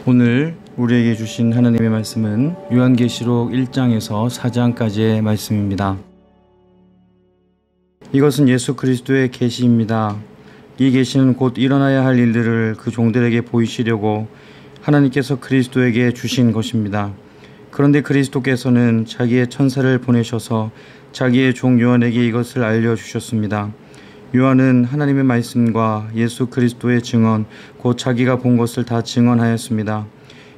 오늘 우리에게 주신 하나님의 말씀은 요한계시록 1장에서 4장까지의 말씀입니다. 이것은 예수 그리스도의 계시입니다. 이 계시는 곧 일어나야 할 일들을 그 종들에게 보이시려고 하나님께서 그리스도에게 주신 것입니다. 그런데 그리스도께서는 자기의 천사를 보내셔서 자기의 종 요한에게 이것을 알려주셨습니다. 요한은 하나님의 말씀과 예수 그리스도의 증언, 곧 자기가 본 것을 다 증언하였습니다.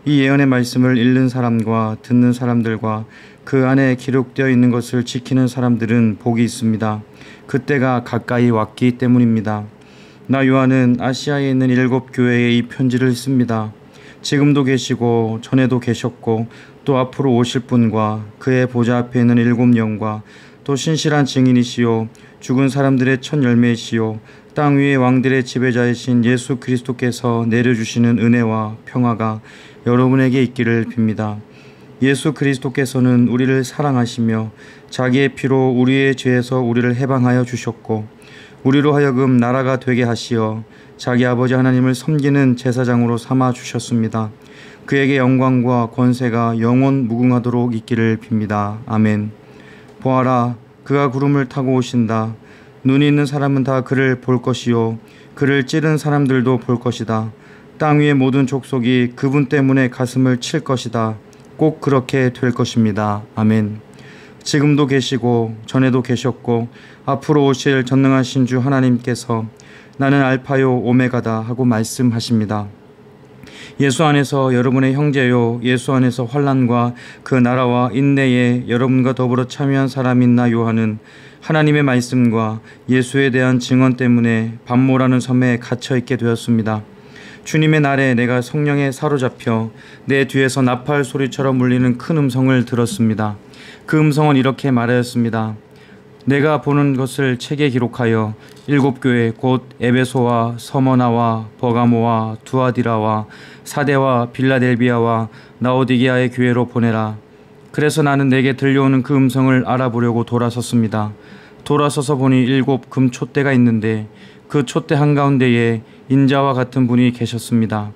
이 예언의 말씀을 읽는 사람과 듣는 사람들과 그 안에 기록되어 있는 것을 지키는 사람들은 복이 있습니다. 그때가 가까이 왔기 때문입니다. 나 요한은 아시아에 있는 7 교회에 이 편지를 씁니다. 지금도 계시고 전에도 계셨고 또 앞으로 오실 분과 그의 보좌 앞에 있는 7 영과 또 신실한 증인이시요 죽은 사람들의 첫 열매이시요 땅 위의 왕들의 지배자이신 예수 그리스도께서 내려주시는 은혜와 평화가 여러분에게 있기를 빕니다. 예수 그리스도께서는 우리를 사랑하시며 자기의 피로 우리의 죄에서 우리를 해방하여 주셨고 우리로 하여금 나라가 되게 하시어 자기 아버지 하나님을 섬기는 제사장으로 삼아 주셨습니다. 그에게 영광과 권세가 영원 무궁하도록 있기를 빕니다. 아멘. 보아라, 그가 구름을 타고 오신다. 눈이 있는 사람은 다 그를 볼 것이요 그를 찌른 사람들도 볼 것이다. 땅 위의 모든 족속이 그분 때문에 가슴을 칠 것이다. 꼭 그렇게 될 것입니다. 아멘. 지금도 계시고 전에도 계셨고 앞으로 오실 전능하신 주 하나님께서 나는 알파요 오메가다 하고 말씀하십니다. 예수 안에서 여러분의 형제요 예수 안에서 환난과 그 나라와 인내에 여러분과 더불어 참여한 사람인 나 요한은 하나님의 말씀과 예수에 대한 증언 때문에 반모라는 섬에 갇혀있게 되었습니다. 주님의 날에 내가 성령에 사로잡혀 내 뒤에서 나팔 소리처럼 울리는 큰 음성을 들었습니다. 그 음성은 이렇게 말하였습니다. 내가 보는 것을 책에 기록하여 7 교회 곧 에베소와 서머나와 버가모와 두아디라와 사데와 빌라델비아와 라오디게아의 교회로 보내라. 그래서 나는 내게 들려오는 그 음성을 알아보려고 돌아섰습니다. 돌아서서 보니 7 금촛대가 있는데 그 촛대 한가운데에 인자와 같은 분이 계셨습니다.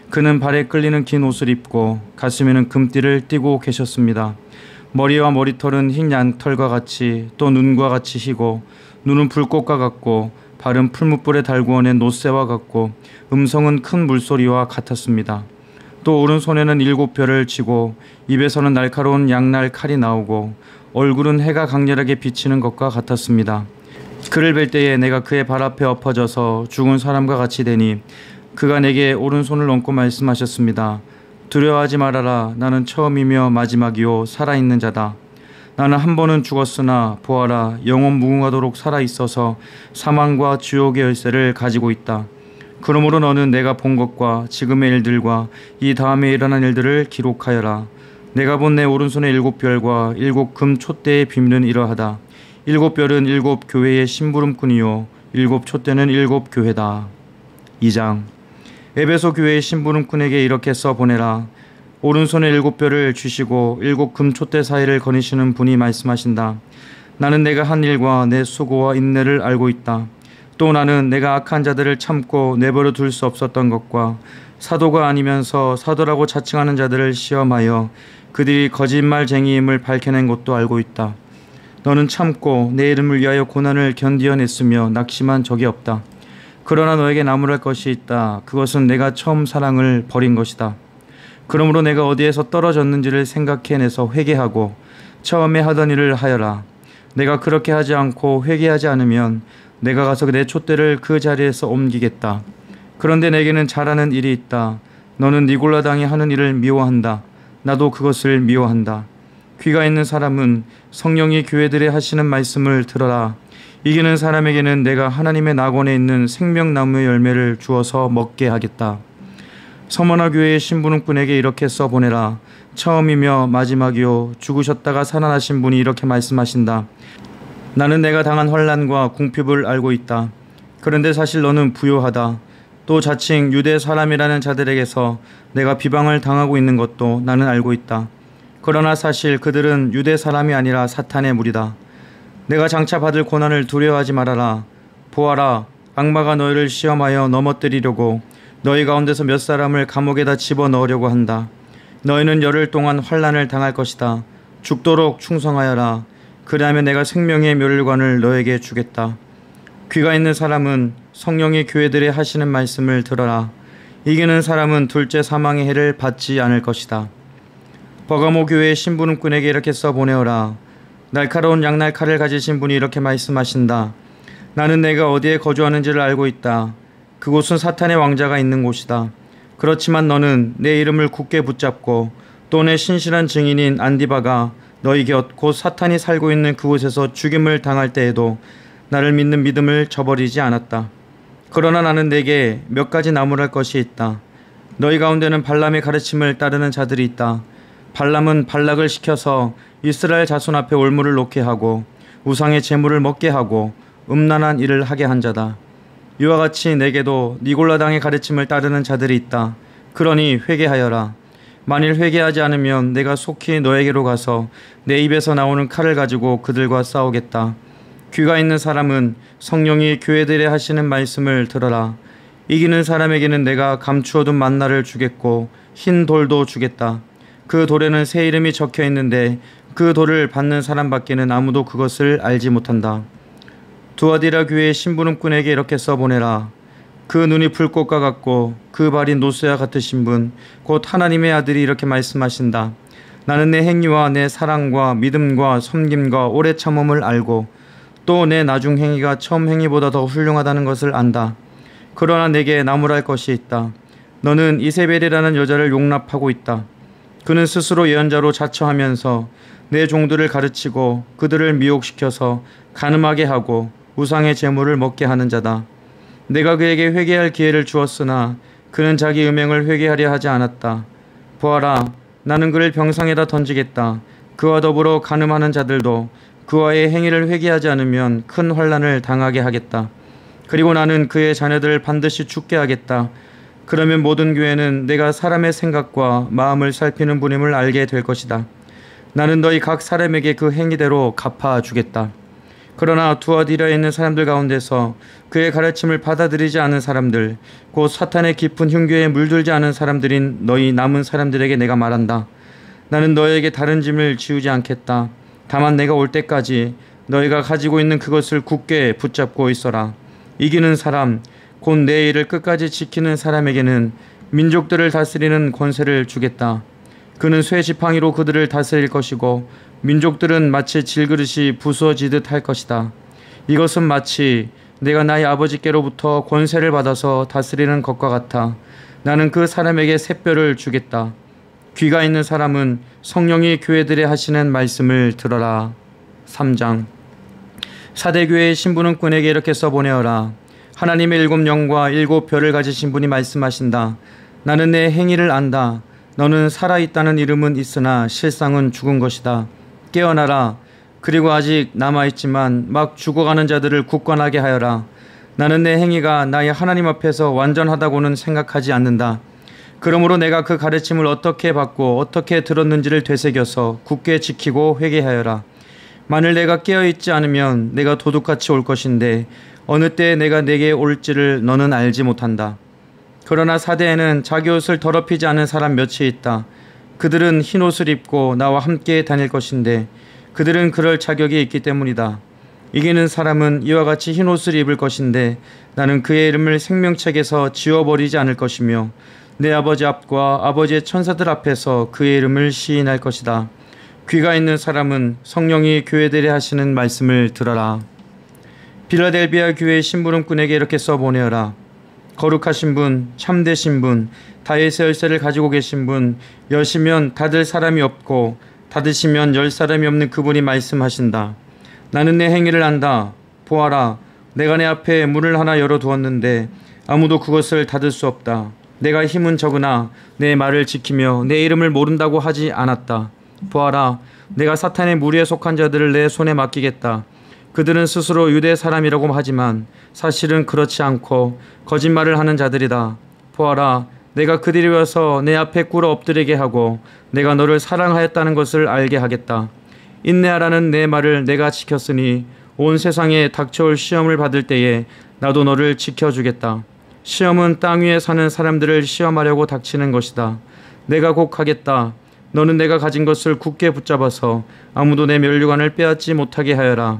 그는 발에 끌리는 긴 옷을 입고 가슴에는 금띠를 띠고 계셨습니다. 머리와 머리털은 흰 양털과 같이 또 눈과 같이 희고 눈은 불꽃과 같고 발은 풀무불에 달구어낸 노새와 같고 음성은 큰 물소리와 같았습니다. 또 오른손에는 7 별을 쥐고 입에서는 날카로운 양날 칼이 나오고 얼굴은 해가 강렬하게 비치는 것과 같았습니다. 그를 뵐 때에 내가 그의 발 앞에 엎어져서 죽은 사람과 같이 되니 그가 내게 오른손을 얹고 말씀하셨습니다. 두려워하지 말아라. 나는 처음이며 마지막이요 살아있는 자다. 나는 한 번은 죽었으나 보아라 영원 무궁하도록 살아있어서 사망과 지옥의 열쇠를 가지고 있다. 그러므로 너는 내가 본 것과 지금의 일들과 이 다음에 일어난 일들을 기록하여라. 내가 본 내 오른손의 7 별과 7 금 촛대의 비밀은 이러하다. 7 별은 7 교회의 심부름꾼이요 7 촛대는 7 교회다. 2장. 에베소 교회의 심부름꾼에게 이렇게 써보내라. 오른손에 7 별을 쥐시고 7 금 촛대 사이를 거니시는 분이 말씀하신다. 나는 내가 한 일과 내 수고와 인내를 알고 있다. 또 나는 내가 악한 자들을 참고 내버려 둘 수 없었던 것과 사도가 아니면서 사도라고 자칭하는 자들을 시험하여 그들이 거짓말쟁이임을 밝혀낸 것도 알고 있다. 너는 참고 내 이름을 위하여 고난을 견디어냈으며 낙심한 적이 없다. 그러나 너에게 나무랄 것이 있다. 그것은 내가 처음 사랑을 버린 것이다. 그러므로 내가 어디에서 떨어졌는지를 생각해내서 회개하고 처음에 하던 일을 하여라. 내가 그렇게 하지 않고 회개하지 않으면 내가 가서 내 촛대를 그 자리에서 옮기겠다. 그런데 내게는 잘하는 일이 있다. 너는 니골라당이 하는 일을 미워한다. 나도 그것을 미워한다. 귀가 있는 사람은 성령이 교회들에 하시는 말씀을 들어라. 이기는 사람에게는 내가 하나님의 낙원에 있는 생명나무의 열매를 주어서 먹게 하겠다. 서머나 교회의 신부름꾼에게 이렇게 써보내라. 처음이며 마지막이요 죽으셨다가 살아나신 분이 이렇게 말씀하신다. 나는 내가 당한 환난과 궁핍을 알고 있다. 그런데 사실 너는 부요하다. 또 자칭 유대 사람이라는 자들에게서 내가 비방을 당하고 있는 것도 나는 알고 있다. 그러나 사실 그들은 유대 사람이 아니라 사탄의 무리다. 내가 장차 받을 고난을 두려워하지 말아라. 보아라, 악마가 너희를 시험하여 넘어뜨리려고 너희 가운데서 몇 사람을 감옥에다 집어넣으려고 한다. 너희는 열흘 동안 환난을 당할 것이다. 죽도록 충성하여라. 그리하면 내가 생명의 멸관을 너에게 주겠다. 귀가 있는 사람은 성령이 교회들에 하시는 말씀을 들어라. 이기는 사람은 둘째 사망의 해를 받지 않을 것이다. 버가모 교회의 심부름꾼에게 이렇게 써보내어라. 날카로운 양날 칼을 가지신 분이 이렇게 말씀하신다. 나는 내가 어디에 거주하는지를 알고 있다. 그곳은 사탄의 왕자가 있는 곳이다. 그렇지만 너는 내 이름을 굳게 붙잡고 또 내 신실한 증인인 안디바가 너희 곁 곧 사탄이 살고 있는 그곳에서 죽임을 당할 때에도 나를 믿는 믿음을 저버리지 않았다. 그러나 나는 내게 몇 가지 나무랄 것이 있다. 너희 가운데는 발람의 가르침을 따르는 자들이 있다. 발람은 발락을 시켜서 이스라엘 자손 앞에 올무를 놓게 하고 우상의 제물을 먹게 하고 음란한 일을 하게 한 자다. 이와 같이 내게도 니골라당의 가르침을 따르는 자들이 있다. 그러니 회개하여라. 만일 회개하지 않으면 내가 속히 너에게로 가서 내 입에서 나오는 칼을 가지고 그들과 싸우겠다. 귀가 있는 사람은 성령이 교회들에 하시는 말씀을 들어라. 이기는 사람에게는 내가 감추어둔 만나를 주겠고 흰 돌도 주겠다. 그 돌에는 새 이름이 적혀 있는데 그 돌을 받는 사람밖에는 아무도 그것을 알지 못한다. 두아디라 교회의 심부름꾼에게 이렇게 써보내라. 그 눈이 불꽃과 같고 그 발이 노스와 같으신 분 곧 하나님의 아들이 이렇게 말씀하신다. 나는 내 행위와 내 사랑과 믿음과 섬김과 오래 참음을 알고 또 내 나중 행위가 처음 행위보다 더 훌륭하다는 것을 안다. 그러나 내게 나무랄 것이 있다. 너는 이세벨이라는 여자를 용납하고 있다. 그는 스스로 예언자로 자처하면서 내 종들을 가르치고 그들을 미혹시켜서 간음하게 하고 우상의 제물을 먹게 하는 자다. 내가 그에게 회개할 기회를 주었으나 그는 자기 음행을 회개하려 하지 않았다. 보아라, 나는 그를 병상에다 던지겠다. 그와 더불어 간음하는 자들도 그와의 행위를 회개하지 않으면 큰 환난을 당하게 하겠다. 그리고 나는 그의 자녀들을 반드시 죽게 하겠다. 그러면 모든 교회는 내가 사람의 생각과 마음을 살피는 분임을 알게 될 것이다. 나는 너희 각 사람에게 그 행위대로 갚아주겠다. 그러나 두아디라에 있는 사람들 가운데서 그의 가르침을 받아들이지 않은 사람들, 곧 사탄의 깊은 흉교에 물들지 않은 사람들인 너희 남은 사람들에게 내가 말한다. 나는 너희에게 다른 짐을 지우지 않겠다. 다만 내가 올 때까지 너희가 가지고 있는 그것을 굳게 붙잡고 있어라. 이기는 사람, 곧 내 일을 끝까지 지키는 사람에게는 민족들을 다스리는 권세를 주겠다. 그는 쇠 지팡이로 그들을 다스릴 것이고 민족들은 마치 질그릇이 부수어지듯 할 것이다. 이것은 마치 내가 나의 아버지께로부터 권세를 받아서 다스리는 것과 같아. 나는 그 사람에게 샛별을 주겠다. 귀가 있는 사람은 성령이 교회들에 하시는 말씀을 들어라. 3장. 사대교회의 심부름꾼에게 이렇게 써보내어라. 하나님의 7영과 7별을 가지신 분이 말씀하신다. 나는 내 행위를 안다. 너는 살아있다는 이름은 있으나 실상은 죽은 것이다. 깨어나라. 그리고 아직 남아있지만 막 죽어가는 자들을 굳건하게 하여라. 나는 내 행위가 나의 하나님 앞에서 완전하다고는 생각하지 않는다. 그러므로 내가 그 가르침을 어떻게 받고 어떻게 들었는지를 되새겨서 굳게 지키고 회개하여라. 만일 내가 깨어있지 않으면 내가 도둑같이 올 것인데 어느 때에 내가 내게 올지를 너는 알지 못한다. 그러나 사대에는 자기 옷을 더럽히지 않은 사람 몇이 있다. 그들은 흰 옷을 입고 나와 함께 다닐 것인데 그들은 그럴 자격이 있기 때문이다. 이기는 사람은 이와 같이 흰 옷을 입을 것인데 나는 그의 이름을 생명책에서 지워버리지 않을 것이며 내 아버지 앞과 아버지의 천사들 앞에서 그의 이름을 시인할 것이다. 귀가 있는 사람은 성령이 교회들에 하시는 말씀을 들어라. 빌라델비아 교회의 심부름꾼에게 이렇게 써보내어라. 거룩하신 분, 참되신 분, 다윗의 열쇠를 가지고 계신 분, 여시면 닫을 사람이 없고 닫으시면 열 사람이 없는 그분이 말씀하신다. 나는 내 행위를 안다. 보아라, 내가 내 앞에 문을 하나 열어두었는데 아무도 그것을 닫을 수 없다. 내가 힘은 적으나 내 말을 지키며 내 이름을 모른다고 하지 않았다. 보아라, 내가 사탄의 무리에 속한 자들을 내 손에 맡기겠다. 그들은 스스로 유대 사람이라고 하지만 사실은 그렇지 않고 거짓말을 하는 자들이다. 보아라, 내가 그들이 와서 내 앞에 꿇어 엎드리게 하고 내가 너를 사랑하였다는 것을 알게 하겠다. 인내하라는 내 말을 내가 지켰으니 온 세상에 닥쳐올 시험을 받을 때에 나도 너를 지켜주겠다. 시험은 땅 위에 사는 사람들을 시험하려고 닥치는 것이다. 내가 곧 하겠다. 너는 내가 가진 것을 굳게 붙잡아서 아무도 내 면류관을 빼앗지 못하게 하여라.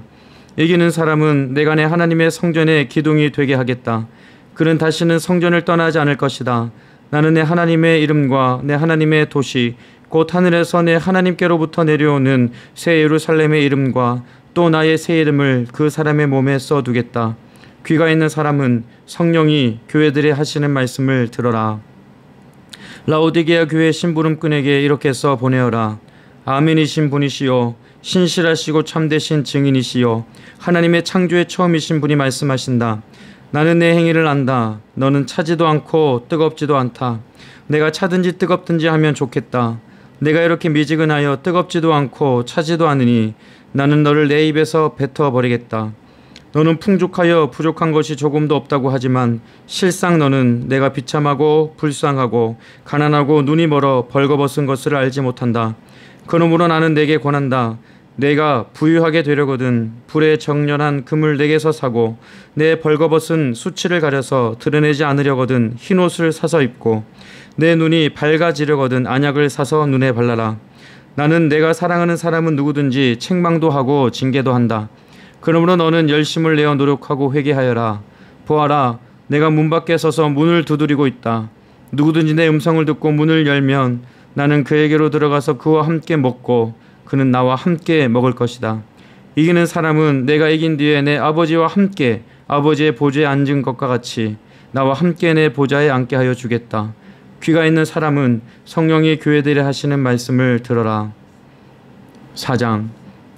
이기는 사람은 내가 내 하나님의 성전의 기둥이 되게 하겠다. 그는 다시는 성전을 떠나지 않을 것이다. 나는 내 하나님의 이름과 내 하나님의 도시 곧 하늘에서 내 하나님께로부터 내려오는 새 예루살렘의 이름과 또 나의 새 이름을 그 사람의 몸에 써두겠다. 귀가 있는 사람은 성령이 교회들에 하시는 말씀을 들어라. 라오디게아 교회 심부름꾼에게 이렇게 써 보내어라. 아멘이신 분이시요 신실하시고 참되신 증인이시요 하나님의 창조의 처음이신 분이 말씀하신다. 나는 내 행위를 안다. 너는 차지도 않고 뜨겁지도 않다. 내가 차든지 뜨겁든지 하면 좋겠다. 내가 이렇게 미지근하여 뜨겁지도 않고 차지도 않으니 나는 너를 내 입에서 뱉어 버리겠다. 너는 풍족하여 부족한 것이 조금도 없다고 하지만 실상 너는 내가 비참하고 불쌍하고 가난하고 눈이 멀어 벌거벗은 것을 알지 못한다. 그러므로 나는 내게 권한다. 내가 부유하게 되려거든 불에 정렬한 금을 내게서 사고 내 벌거벗은 수치를 가려서 드러내지 않으려거든 흰옷을 사서 입고 내 눈이 밝아지려거든 안약을 사서 눈에 발라라. 나는 내가 사랑하는 사람은 누구든지 책망도 하고 징계도 한다. 그러므로 너는 열심을 내어 노력하고 회개하여라. 보아라, 내가 문 밖에 서서 문을 두드리고 있다. 누구든지 내 음성을 듣고 문을 열면 나는 그에게로 들어가서 그와 함께 먹고 그는 나와 함께 먹을 것이다. 이기는 사람은 내가 이긴 뒤에 내 아버지와 함께 아버지의 보좌에 앉은 것과 같이 나와 함께 내 보좌에 앉게 하여 주겠다. 귀가 있는 사람은 성령이 교회들에 하시는 말씀을 들어라. 4장.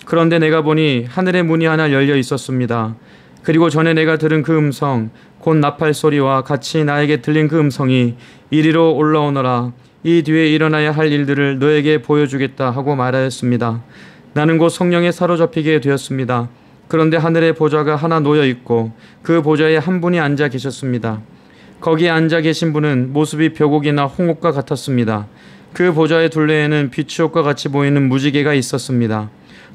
그런데 내가 보니 하늘의 문이 하나 열려 있었습니다. 그리고 전에 내가 들은 그 음성 곧 나팔 소리와 같이 나에게 들린 그 음성이 이리로 올라오너라. 이 뒤에 일어나야 할 일들을 너에게 보여주겠다 하고 말하였습니다. 나는 곧 성령에 사로잡히게 되었습니다. 그런데 하늘의 보좌가 하나 놓여 있고 그 보좌에 한 분이 앉아 계셨습니다. 거기에 앉아 계신 분은 모습이 벼곡이나 홍옥과 같았습니다. 그 보좌의 둘레에는 비추옥과 같이 보이는 무지개가 있었습니다.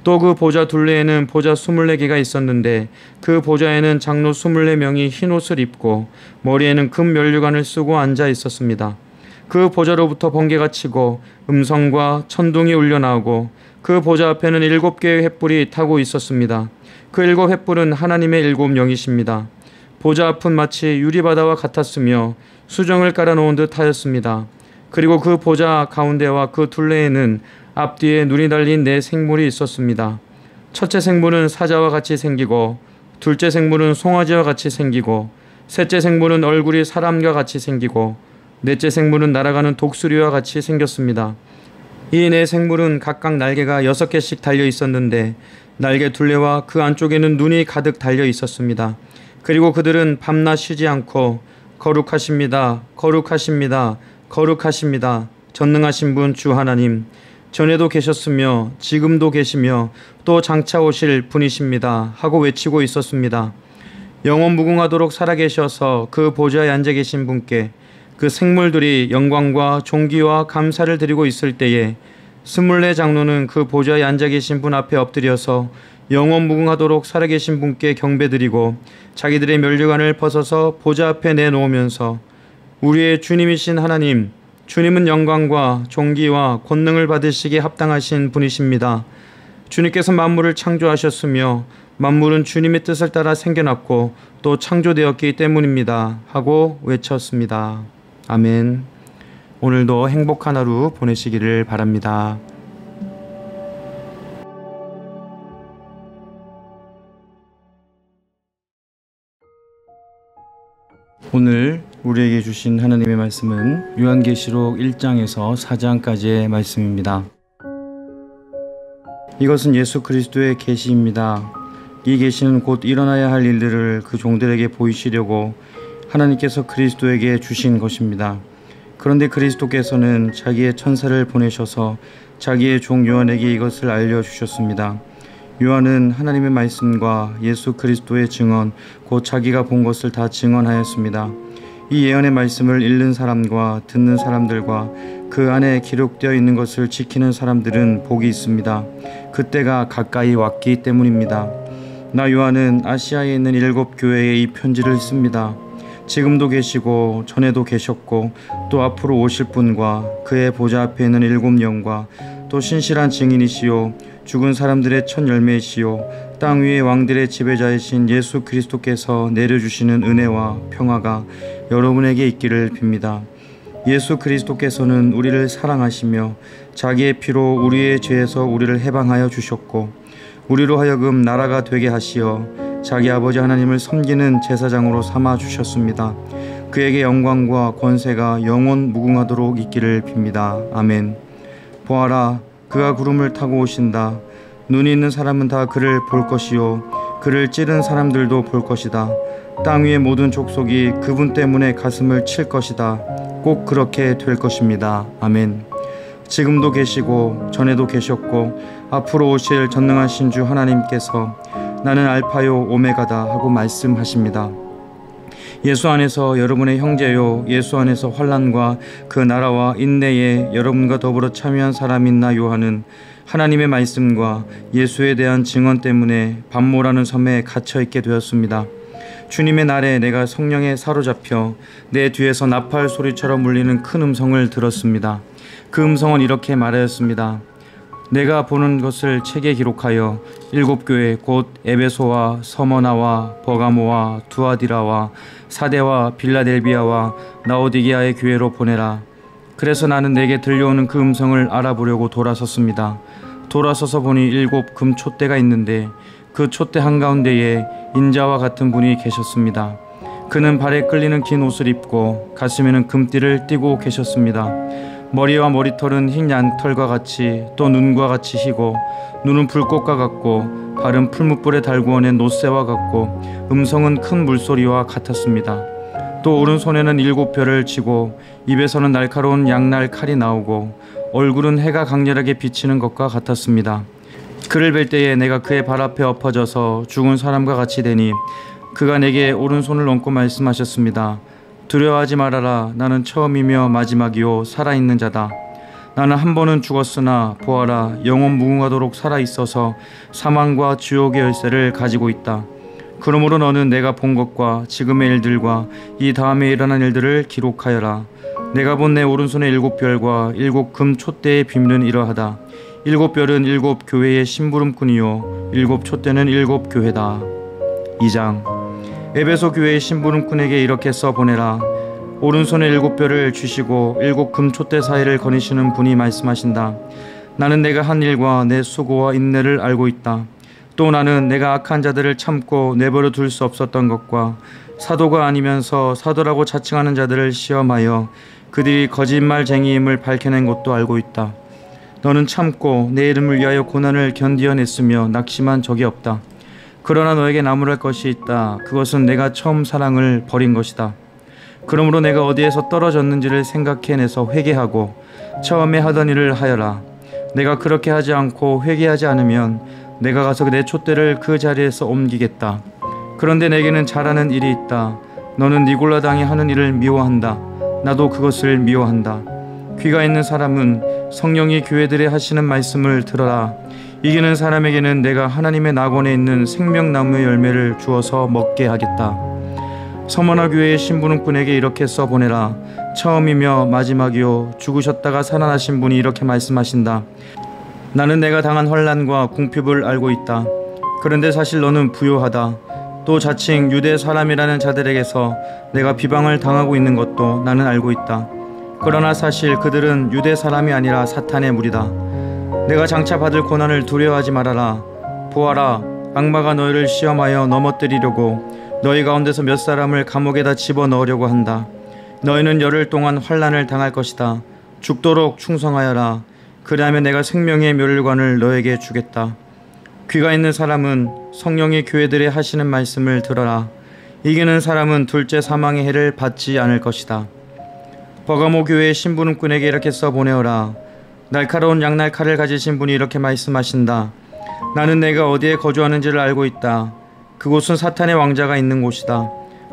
또 그 보좌 둘레에는 보좌 24개가 있었는데 그 보좌에는 장로 24명이 흰옷을 입고 머리에는 금 면류관을 쓰고 앉아 있었습니다. 그 보좌로부터 번개가 치고 음성과 천둥이 울려나오고 그 보좌 앞에는 7개의 횃불이 타고 있었습니다. 그 7횃불은 하나님의 7영이십니다. 보좌 앞은 마치 유리바다와 같았으며 수정을 깔아놓은 듯 하였습니다. 그리고 그 보좌 가운데와 그 둘레에는 앞뒤에 눈이 달린 4생물이 있었습니다. 첫째 생물은 사자와 같이 생기고 둘째 생물은 송아지와 같이 생기고 셋째 생물은 얼굴이 사람과 같이 생기고 넷째 생물은 날아가는 독수리와 같이 생겼습니다. 이 4생물은 각각 날개가 6개씩 달려 있었는데 날개 둘레와 그 안쪽에는 눈이 가득 달려 있었습니다. 그리고 그들은 밤낮 쉬지 않고 거룩하십니다. 거룩하십니다. 거룩하십니다. 전능하신 분 주 하나님, 전에도 계셨으며 지금도 계시며 또 장차 오실 분이십니다 하고 외치고 있었습니다. 영원 무궁하도록 살아계셔서 그 보좌에 앉아 계신 분께 그 생물들이 영광과 존귀와 감사를 드리고 있을 때에 24 장로는 그 보좌에 앉아 계신 분 앞에 엎드려서 영원 무궁하도록 살아계신 분께 경배드리고 자기들의 면류관을 벗어서 보좌 앞에 내놓으면서 우리의 주님이신 하나님, 주님은 영광과 존귀와 권능을 받으시기에 합당하신 분이십니다. 주님께서 만물을 창조하셨으며 만물은 주님의 뜻을 따라 생겨났고 또 창조되었기 때문입니다 하고 외쳤습니다. 아멘. 오늘도 행복한 하루 보내시기를 바랍니다. 오늘 우리에게 주신 하나님의 말씀은 요한계시록 1장에서 4장까지의 말씀입니다. 이것은 예수 그리스도의 계시입니다. 이 계시는 곧 일어나야 할 일들을 그 종들에게 보이시려고 하나님께서 그리스도에게 주신 것입니다. 그런데 그리스도께서는 자기의 천사를 보내셔서 자기의 종 요한에게 이것을 알려주셨습니다. 요한은 하나님의 말씀과 예수 그리스도의 증언, 곧 자기가 본 것을 다 증언하였습니다. 이 예언의 말씀을 읽는 사람과 듣는 사람들과 그 안에 기록되어 있는 것을 지키는 사람들은 복이 있습니다. 그때가 가까이 왔기 때문입니다. 나 요한은 아시아에 있는 7 교회에 이 편지를 씁니다. 지금도 계시고 전에도 계셨고 또 앞으로 오실 분과 그의 보좌 앞에 있는 7영과 또 신실한 증인이시요 죽은 사람들의 첫 열매이시요 땅 위의 왕들의 지배자이신 예수 그리스도께서 내려주시는 은혜와 평화가 여러분에게 있기를 빕니다. 예수 그리스도께서는 우리를 사랑하시며 자기의 피로 우리의 죄에서 우리를 해방하여 주셨고 우리로 하여금 나라가 되게 하시어 자기 아버지 하나님을 섬기는 제사장으로 삼아 주셨습니다. 그에게 영광과 권세가 영원 무궁하도록 있기를 빕니다. 아멘. 보아라, 그가 구름을 타고 오신다. 눈이 있는 사람은 다 그를 볼 것이요 그를 찌른 사람들도 볼 것이다. 땅 위의 모든 족속이 그분 때문에 가슴을 칠 것이다. 꼭 그렇게 될 것입니다. 아멘. 지금도 계시고 전에도 계셨고 앞으로 오실 전능하신 주 하나님께서 나는 알파요 오메가다 하고 말씀하십니다. 예수 안에서 여러분의 형제요 예수 안에서 환난과 그 나라와 인내에 여러분과 더불어 참여한 사람이 있나요 하는 하나님의 말씀과 예수에 대한 증언 때문에 반모라는 섬에 갇혀있게 되었습니다. 주님의 날에 내가 성령에 사로잡혀 내 뒤에서 나팔 소리처럼 울리는 큰 음성을 들었습니다. 그 음성은 이렇게 말하였습니다. 내가 보는 것을 책에 기록하여 7교회 곧 에베소와 서머나와 버가모와 두아디라와 사데와 빌라델비아와 라오디게아의 교회로 보내라. 그래서 나는 내게 들려오는 그 음성을 알아보려고 돌아섰습니다. 돌아서서 보니 7 금촛대가 있는데 그 촛대 한가운데에 인자와 같은 분이 계셨습니다. 그는 발에 끌리는 긴 옷을 입고 가슴에는 금띠를 띠고 계셨습니다. 머리와 머리털은 흰 양털과 같이 또 눈과 같이 희고 눈은 불꽃과 같고 발은 풀무불에 달구어낸 노새와 같고 음성은 큰 물소리와 같았습니다. 또 오른손에는 7별을 쥐고 입에서는 날카로운 양날 칼이 나오고 얼굴은 해가 강렬하게 비치는 것과 같았습니다. 그를 뵐 때에 내가 그의 발 앞에 엎어져서 죽은 사람과 같이 되니 그가 내게 오른손을 얹고 말씀하셨습니다. 두려워하지 말아라. 나는 처음이며 마지막이요 살아있는 자다. 나는 한 번은 죽었으나 보아라 영원 무궁하도록 살아있어서 사망과 지옥의 열쇠를 가지고 있다. 그러므로 너는 내가 본 것과 지금의 일들과 이 다음에 일어난 일들을 기록하여라. 내가 본 내 오른손의 7별과 7 금 촛대의 비밀은 이러하다. 7별은 7 교회의 심부름꾼이요 7 촛대는 7 교회다. 2장. 에베소 교회의 심부름꾼에게 이렇게 써보내라. 오른손에 7별을 주시고 7 금 촛대 사이를 거니시는 분이 말씀하신다. 나는 내가 한 일과 내 수고와 인내를 알고 있다. 또 나는 내가 악한 자들을 참고 내버려 둘 수 없었던 것과 사도가 아니면서 사도라고 자칭하는 자들을 시험하여 그들이 거짓말쟁이임을 밝혀낸 것도 알고 있다. 너는 참고 내 이름을 위하여 고난을 견디어냈으며 낙심한 적이 없다. 그러나 너에게 나무랄 것이 있다. 그것은 내가 처음 사랑을 버린 것이다. 그러므로 내가 어디에서 떨어졌는지를 생각해내서 회개하고 처음에 하던 일을 하여라. 내가 그렇게 하지 않고 회개하지 않으면 내가 가서 내 촛대를 그 자리에서 옮기겠다. 그런데 내게는 잘하는 일이 있다. 너는 니골라당이 하는 일을 미워한다. 나도 그것을 미워한다. 귀가 있는 사람은 성령이 교회들에 하시는 말씀을 들어라. 이기는 사람에게는 내가 하나님의 낙원에 있는 생명나무의 열매를 주어서 먹게 하겠다. 서머나 교회의 신부름꾼에게 이렇게 써보내라. 처음이며 마지막이요 죽으셨다가 살아나신 분이 이렇게 말씀하신다. 나는 내가 당한 환난과 궁핍을 알고 있다. 그런데 사실 너는 부요하다. 또 자칭 유대 사람이라는 자들에게서 내가 비방을 당하고 있는 것도 나는 알고 있다. 그러나 사실 그들은 유대 사람이 아니라 사탄의 무리다. 내가 장차 받을 고난을 두려워하지 말아라. 보아라, 악마가 너희를 시험하여 넘어뜨리려고 너희 가운데서 몇 사람을 감옥에다 집어넣으려고 한다. 너희는 열흘 동안 환난을 당할 것이다. 죽도록 충성하여라. 그리하면 내가 생명의 멸관을 너에게 주겠다. 귀가 있는 사람은 성령이 교회들에 하시는 말씀을 들어라. 이기는 사람은 둘째 사망의 해를 받지 않을 것이다. 버가모 교회의 심부름꾼에게 이렇게 써보내어라. 날카로운 양날칼을 가지신 분이 이렇게 말씀하신다. 나는 내가 어디에 거주하는지를 알고 있다. 그곳은 사탄의 왕자가 있는 곳이다.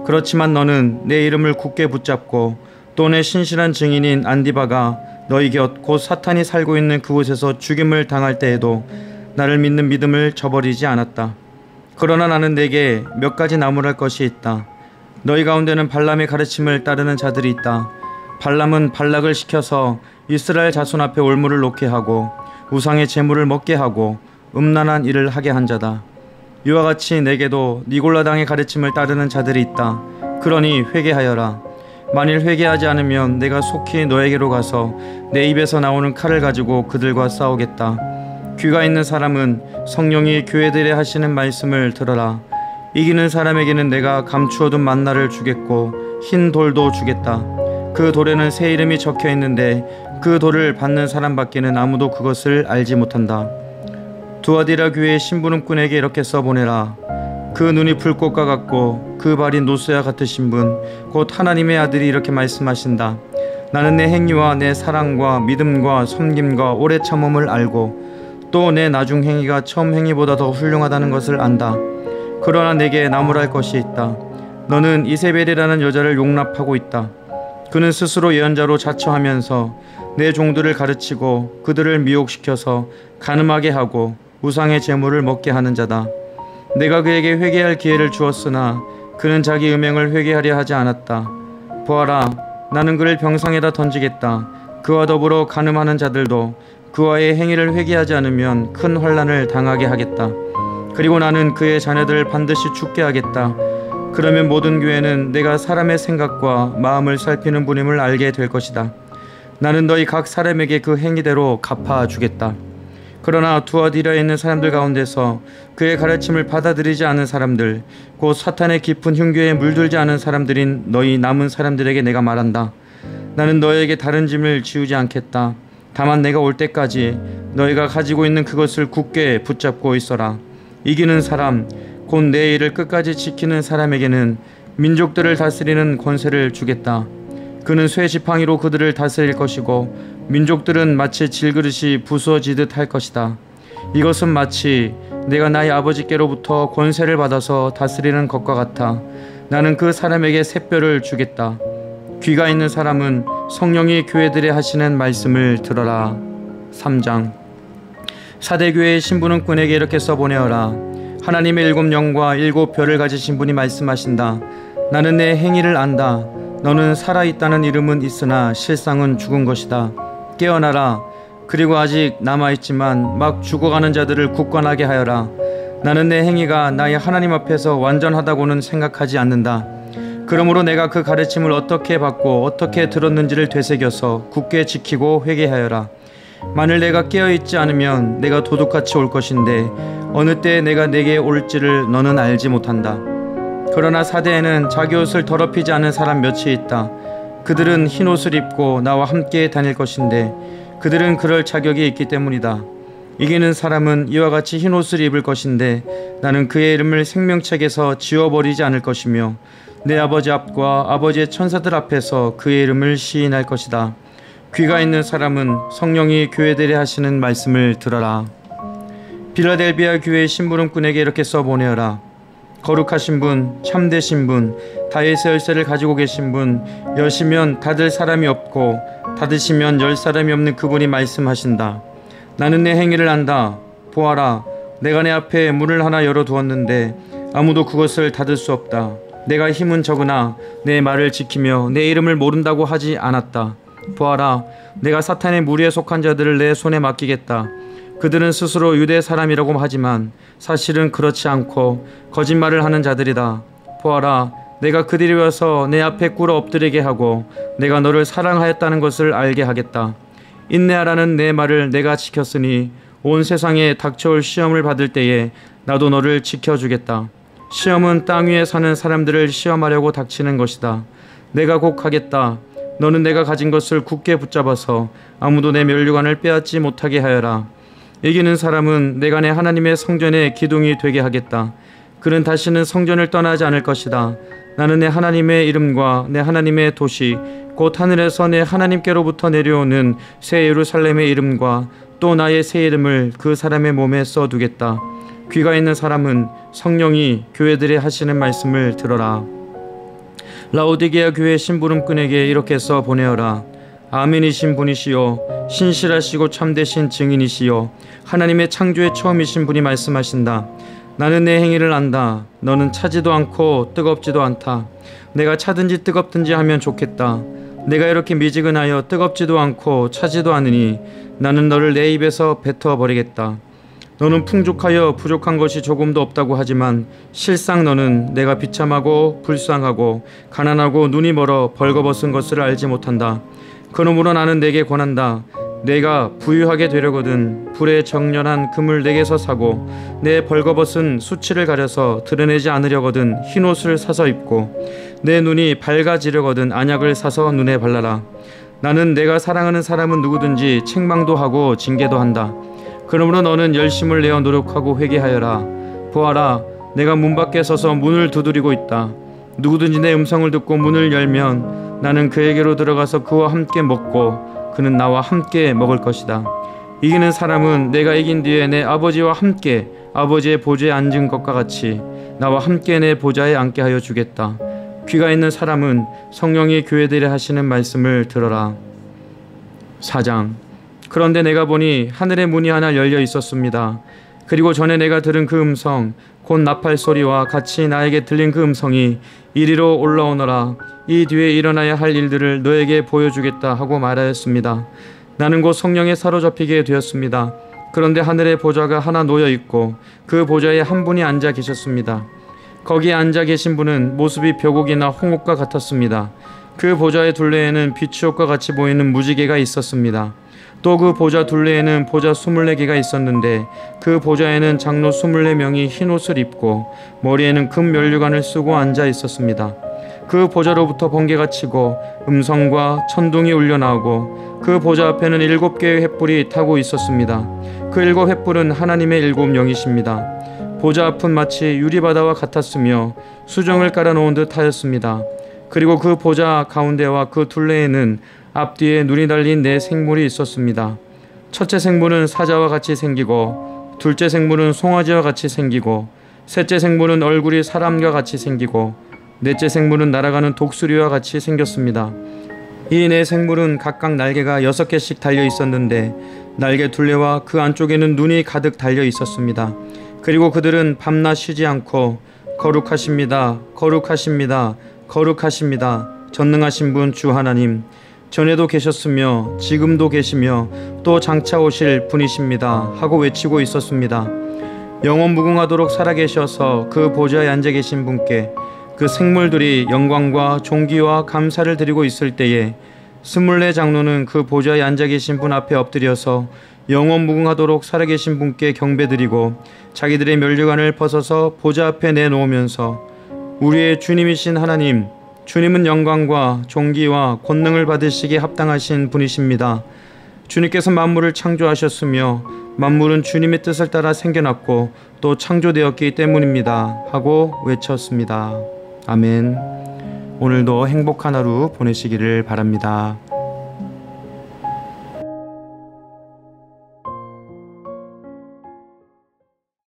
그렇지만 너는 내 이름을 굳게 붙잡고 또 내 신실한 증인인 안디바가 너희 곁 곧 사탄이 살고 있는 그곳에서 죽임을 당할 때에도 나를 믿는 믿음을 저버리지 않았다. 그러나 나는 내게 몇 가지 나무랄 것이 있다. 너희 가운데는 발람의 가르침을 따르는 자들이 있다. 발람은 발락을 시켜서 이스라엘 자손 앞에 올무를 놓게 하고 우상의 제물을 먹게 하고 음란한 일을 하게 한 자다. 이와 같이 내게도 니골라당의 가르침을 따르는 자들이 있다. 그러니 회개하여라. 만일 회개하지 않으면 내가 속히 너에게로 가서 내 입에서 나오는 칼을 가지고 그들과 싸우겠다. 귀가 있는 사람은 성령이 교회들에 하시는 말씀을 들어라. 이기는 사람에게는 내가 감추어둔 만나를 주겠고 흰 돌도 주겠다. 그 돌에는 새 이름이 적혀 있는데 그 돌을 받는 사람밖에는 아무도 그것을 알지 못한다. 두아디라 교회의 심부름꾼에게 이렇게 써보내라. 그 눈이 불꽃과 같고 그 발이 노수야 같으신 분 곧 하나님의 아들이 이렇게 말씀하신다. 나는 내 행위와 내 사랑과 믿음과 섬김과 오래 참음을 알고 또 내 나중 행위가 처음 행위보다 더 훌륭하다는 것을 안다. 그러나 내게 나무랄 것이 있다. 너는 이세벨이라는 여자를 용납하고 있다. 그는 스스로 예언자로 자처하면서 내 종들을 가르치고 그들을 미혹시켜서 간음하게 하고 우상의 제물을 먹게 하는 자다. 내가 그에게 회개할 기회를 주었으나 그는 자기 음행을 회개하려 하지 않았다. 보아라, 나는 그를 병상에다 던지겠다. 그와 더불어 간음하는 자들도 그와의 행위를 회개하지 않으면 큰 환난을 당하게 하겠다. 그리고 나는 그의 자녀들을 반드시 죽게 하겠다. 그러면 모든 교회는 내가 사람의 생각과 마음을 살피는 분임을 알게 될 것이다. 나는 너희 각 사람에게 그 행위대로 갚아주겠다. 그러나 두아디라에 있는 사람들 가운데서 그의 가르침을 받아들이지 않은 사람들, 곧 사탄의 깊은 흉궤에 물들지 않은 사람들인 너희 남은 사람들에게 내가 말한다. 나는 너희에게 다른 짐을 지우지 않겠다. 다만 내가 올 때까지 너희가 가지고 있는 그것을 굳게 붙잡고 있어라. 이기는 사람, 곧 내 일을 끝까지 지키는 사람에게는 민족들을 다스리는 권세를 주겠다. 그는 쇠 지팡이로 그들을 다스릴 것이고 민족들은 마치 질그릇이 부수어지듯 할 것이다. 이것은 마치 내가 나의 아버지께로부터 권세를 받아서 다스리는 것과 같아. 나는 그 사람에게 샛별을 주겠다. 귀가 있는 사람은 성령이 교회들에 하시는 말씀을 들어라. 3장. 사대교회의 신부름꾼에게 이렇게 써보내어라. 하나님의 7 영과 7 별을 가지신 분이 말씀하신다. 나는 내 행위를 안다. 너는 살아있다는 이름은 있으나 실상은 죽은 것이다. 깨어나라. 그리고 아직 남아있지만 막 죽어가는 자들을 굳건하게 하여라. 나는 내 행위가 나의 하나님 앞에서 완전하다고는 생각하지 않는다. 그러므로 내가 그 가르침을 어떻게 받고 어떻게 들었는지를 되새겨서 굳게 지키고 회개하여라. 만일 내가 깨어있지 않으면 내가 도둑같이 올 것인데 어느 때에 내가 내게 올지를 너는 알지 못한다. 그러나 사대에는 자기 옷을 더럽히지 않은 사람 몇이 있다. 그들은 흰 옷을 입고 나와 함께 다닐 것인데 그들은 그럴 자격이 있기 때문이다. 이기는 사람은 이와 같이 흰 옷을 입을 것인데 나는 그의 이름을 생명책에서 지워버리지 않을 것이며 내 아버지 앞과 아버지의 천사들 앞에서 그의 이름을 시인할 것이다. 귀가 있는 사람은 성령이 교회들에 하시는 말씀을 들어라. 빌라델비아 교회의 심부름꾼에게 이렇게 써보내어라. 거룩하신 분, 참되신 분, 다윗의 열쇠를 가지고 계신 분, 여시면 닫을 사람이 없고 닫으시면 열 사람이 없는 그분이 말씀하신다. 나는 내 행위를 안다. 보아라, 내가 내 앞에 문을 하나 열어두었는데 아무도 그것을 닫을 수 없다. 내가 힘은 적으나 내 말을 지키며 내 이름을 모른다고 하지 않았다. 보아라, 내가 사탄의 무리에 속한 자들을 내 손에 맡기겠다. 그들은 스스로 유대 사람이라고 하지만 사실은 그렇지 않고 거짓말을 하는 자들이다. 보아라, 내가 그들이 와서 내 앞에 꿇어 엎드리게 하고 내가 너를 사랑하였다는 것을 알게 하겠다. 인내하라는 내 말을 내가 지켰으니 온 세상에 닥쳐올 시험을 받을 때에 나도 너를 지켜주겠다. 시험은 땅 위에 사는 사람들을 시험하려고 닥치는 것이다. 내가 곧 하겠다. 너는 내가 가진 것을 굳게 붙잡아서 아무도 내 면류관을 빼앗지 못하게 하여라. 이기는 사람은 내가 내 하나님의 성전의 기둥이 되게 하겠다. 그는 다시는 성전을 떠나지 않을 것이다. 나는 내 하나님의 이름과 내 하나님의 도시 곧 하늘에서 내 하나님께로부터 내려오는 새 예루살렘의 이름과 또 나의 새 이름을 그 사람의 몸에 써두겠다. 귀가 있는 사람은 성령이 교회들에 하시는 말씀을 들어라. 라오디게아 교회 심부름꾼에게 이렇게 써 보내어라. 아멘이신 분이시요 신실하시고 참되신 증인이시요 하나님의 창조의 처음이신 분이 말씀하신다. 나는 내 행위를 안다. 너는 차지도 않고 뜨겁지도 않다. 내가 차든지 뜨겁든지 하면 좋겠다. 내가 이렇게 미지근하여 뜨겁지도 않고 차지도 않으니 나는 너를 내 입에서 뱉어 버리겠다. 너는 풍족하여 부족한 것이 조금도 없다고 하지만 실상 너는 내가 비참하고 불쌍하고 가난하고 눈이 멀어 벌거벗은 것을 알지 못한다. 그러므로 나는 내게 권한다. 내가 부유하게 되려거든 불에 정렬한 금을 내게서 사고 내 벌거벗은 수치를 가려서 드러내지 않으려거든 흰옷을 사서 입고 내 눈이 밝아지려거든 안약을 사서 눈에 발라라. 나는 내가 사랑하는 사람은 누구든지 책망도 하고 징계도 한다. 그러므로 너는 열심을 내어 노력하고 회개하여라. 보아라, 내가 문 밖에 서서 문을 두드리고 있다. 누구든지 내 음성을 듣고 문을 열면 나는 그에게로 들어가서 그와 함께 먹고 그는 나와 함께 먹을 것이다. 이기는 사람은 내가 이긴 뒤에 내 아버지와 함께 아버지의 보좌에 앉은 것과 같이 나와 함께 내 보좌에 앉게 하여 주겠다. 귀가 있는 사람은 성령이 교회들에 하시는 말씀을 들어라. 4장. 그런데 내가 보니 하늘의 문이 하나 열려 있었습니다. 그리고 전에 내가 들은 그 음성 곧 나팔 소리와 같이 나에게 들린 그 음성이 이리로 올라오너라. 이 뒤에 일어나야 할 일들을 너에게 보여주겠다 하고 말하였습니다. 나는 곧 성령에 사로잡히게 되었습니다. 그런데 하늘의 보좌가 하나 놓여 있고 그 보좌에 한 분이 앉아 계셨습니다. 거기에 앉아 계신 분은 모습이 벼곡이나 홍옥과 같았습니다. 그 보좌의 둘레에는 비추옥과 같이 보이는 무지개가 있었습니다. 또 그 보좌 둘레에는 보좌 24개가 있었는데 그 보좌에는 장로 24명이 흰옷을 입고 머리에는 금 면류관을 쓰고 앉아 있었습니다. 그 보좌로부터 번개가 치고 음성과 천둥이 울려 나오고 그 보좌 앞에는 7개의 횃불이 타고 있었습니다. 그 7 횃불은 하나님의 7 영이십니다. 보좌 앞은 마치 유리바다와 같았으며 수정을 깔아놓은 듯 하였습니다. 그리고 그 보좌 가운데와 그 둘레에는 앞뒤에 눈이 달린 4 생물이 있었습니다. 첫째 생물은 사자와 같이 생기고 둘째 생물은 송아지와 같이 생기고 셋째 생물은 얼굴이 사람과 같이 생기고 넷째 생물은 날아가는 독수리와 같이 생겼습니다. 이 4 생물은 각각 날개가 6개씩 달려 있었는데 날개 둘레와 그 안쪽에는 눈이 가득 달려 있었습니다. 그리고 그들은 밤낮 쉬지 않고 거룩하십니다. 거룩하십니다. 거룩하십니다. 전능하신 분 주 하나님, 전에도 계셨으며 지금도 계시며 또 장차 오실 분이십니다 하고 외치고 있었습니다. 영원 무궁하도록 살아계셔서 그 보좌에 앉아 계신 분께 그 생물들이 영광과 존귀와 감사를 드리고 있을 때에 24 장로는 그 보좌에 앉아 계신 분 앞에 엎드려서 영원 무궁하도록 살아계신 분께 경배드리고 자기들의 면류관을 벗어서 보좌 앞에 내놓으면서 우리의 주님이신 하나님, 주님은 영광과 존귀와 권능을 받으시기에 합당하신 분이십니다. 주님께서 만물을 창조하셨으며 만물은 주님의 뜻을 따라 생겨났고 또 창조되었기 때문입니다 하고 외쳤습니다. 아멘. 오늘도 행복한 하루 보내시기를 바랍니다.